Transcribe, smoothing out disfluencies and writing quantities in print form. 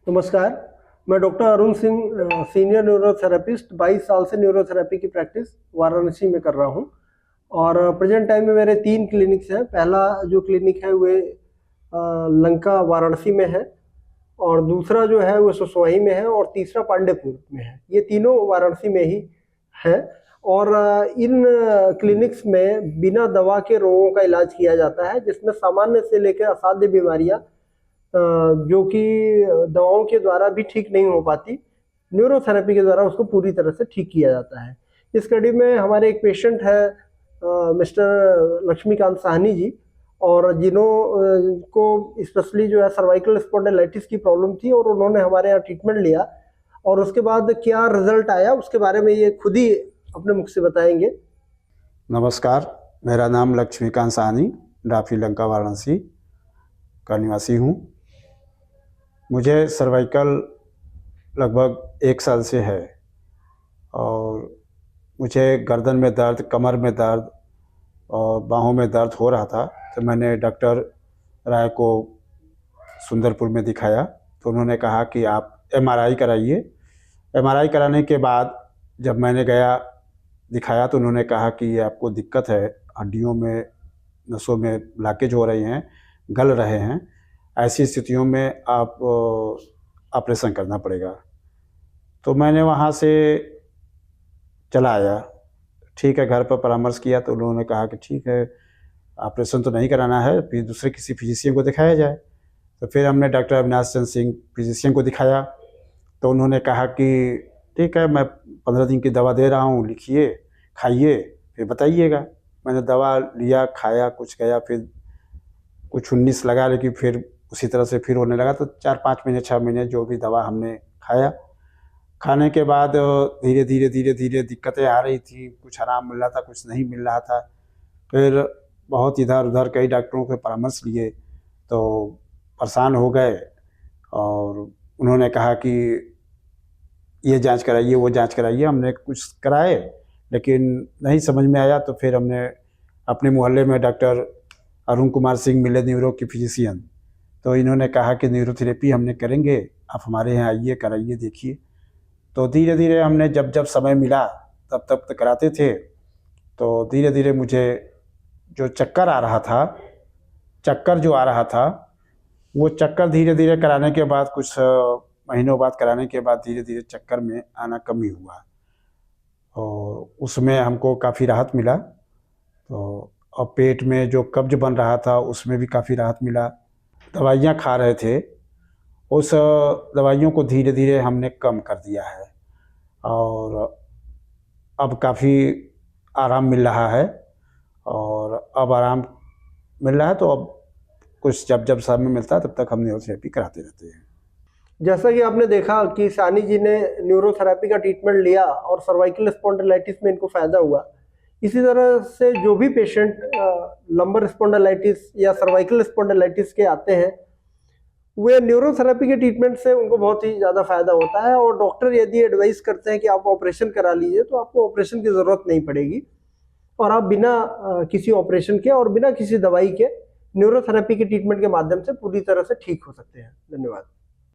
नमस्कार। मैं doctor Arun Singh, senior neurotherapist 22 साल से न्यूरोथेरेपी की प्रैक्टिस वाराणसी में कर रहा हूं और प्रेजेंट टाइम में मेरे 3 क्लिनिक्स हैं। पहला जो क्लिनिक है वे लंका वाराणसी में है और दूसरा जो है वो सुसवाही में है और तीसरा पांडेपुर में है। ये तीनों वाराणसी में ही है और इन क्लिनिक्स में बिना दवा के रोगों का इलाज किया जाता है, जिसमें सामान्य से लेकर असाध्य बीमारियां जो कि दवाओं के द्वारा भी ठीक नहीं हो पाती, न्यूरोथेरेपी के द्वारा उसको पूरी तरह से ठीक किया जाता है। इस कड़ी में हमारे एक पेशेंट है मिस्टर लक्ष्मीकांत साहनी जी, और जिन्हों को स्पेशली जो है सर्वाइकल स्पॉन्डिलाइटिस की प्रॉब्लम थी और उन्होंने हमारे यहाँ ट्रीटमेंट लिया और उसके बाद क्या रिजल्ट आया उसके बारे में ये खुद ही अपने मुख से बताएंगे। नमस्कार, मेरा नाम लक्ष्मीकांत साहनी, डाफी लंका वाराणसी का निवासी हूँ। मुझे सर्वाइकल लगभग 1 साल से है और मुझे गर्दन में दर्द, कमर में दर्द और बाहों में दर्द हो रहा था। तो मैंने डॉक्टर राय को सुंदरपुर में दिखाया, तो उन्होंने कहा कि आप एमआरआई कराइए। एमआरआई कराने के बाद जब मैंने गया दिखाया तो उन्होंने कहा कि ये आपको दिक्कत है, हड्डियों में, नसों में ब्लॉकेज हो रही हैं, गल रहे हैं, ऐसी स्थितियों में आप ऑपरेशन करना पड़ेगा। तो मैंने वहाँ से चला आया। ठीक है, घर पर परामर्श किया तो उन्होंने कहा कि ठीक है, ऑपरेशन तो नहीं कराना है, फिर दूसरे किसी फिजिशियन को दिखाया जाए। तो फिर हमने डॉक्टर अविनाश चंद्र सिंह फिजिशियन को दिखाया, तो उन्होंने कहा कि ठीक है, मैं 15 दिन की दवा दे रहा हूँ, लिखिए, खाइए, फिर बताइएगा। मैंने दवा लिया, खाया, कुछ गया, फिर कुछ 19 लगा, लेकिन फिर उसी तरह से फिर होने लगा। तो 4-5 महीने 6 महीने जो भी दवा हमने खाया, खाने के बाद धीरे धीरे दिक्कतें आ रही थी, कुछ आराम मिल रहा था, कुछ नहीं मिल रहा था। फिर बहुत इधर उधर कई डॉक्टरों के परामर्श लिए तो परेशान हो गए और उन्होंने कहा कि ये जांच कराइए, वो जांच कराइए। हमने कुछ कराए लेकिन नहीं समझ में आया, तो फिर हमने अपने मोहल्ले में डॉक्टर अरुण कुमार सिंह मिले, न्यूरो के फिजिशियन, तो इन्होंने कहा कि न्यूरोथेरेपी हमने करेंगे, आप हमारे यहाँ आइए, कराइए, देखिए। तो धीरे धीरे हमने जब जब समय मिला तब तब तो कराते थे। तो धीरे धीरे मुझे जो चक्कर आ रहा था, वो चक्कर धीरे धीरे कराने के बाद, कुछ महीनों बाद कराने के बाद धीरे धीरे चक्कर में आना कम ही हुआ और उसमें हमको काफ़ी राहत मिला। तो और पेट में जो कब्ज बन रहा था उसमें भी काफ़ी राहत मिला। दवाइयाँ खा रहे थे, उस दवाइयों को धीरे धीरे हमने कम कर दिया है और अब काफ़ी आराम मिल रहा है और अब आराम मिल रहा है। तो अब कुछ जब जब समय मिलता है तब तक हम न्यूरोथेरेपी कराते रहते हैं। जैसा कि आपने देखा कि सानी जी ने न्यूरोथेरेपी का ट्रीटमेंट लिया और सर्वाइकल स्पॉन्डिलाइटिस में इनको फायदा हुआ। इसी तरह से जो भी पेशेंट लंबर स्पॉन्डिलाइटिस या सर्वाइकल स्पॉन्डिलाइटिस के आते हैं, वे न्यूरोथेरेपी के ट्रीटमेंट से उनको बहुत ही ज़्यादा फायदा होता है और डॉक्टर यदि एडवाइस करते हैं कि आप ऑपरेशन करा लीजिए तो आपको ऑपरेशन की ज़रूरत नहीं पड़ेगी और आप बिना किसी ऑपरेशन के और बिना किसी दवाई के न्यूरोथेरेपी के ट्रीटमेंट के माध्यम से पूरी तरह से ठीक हो सकते हैं। धन्यवाद।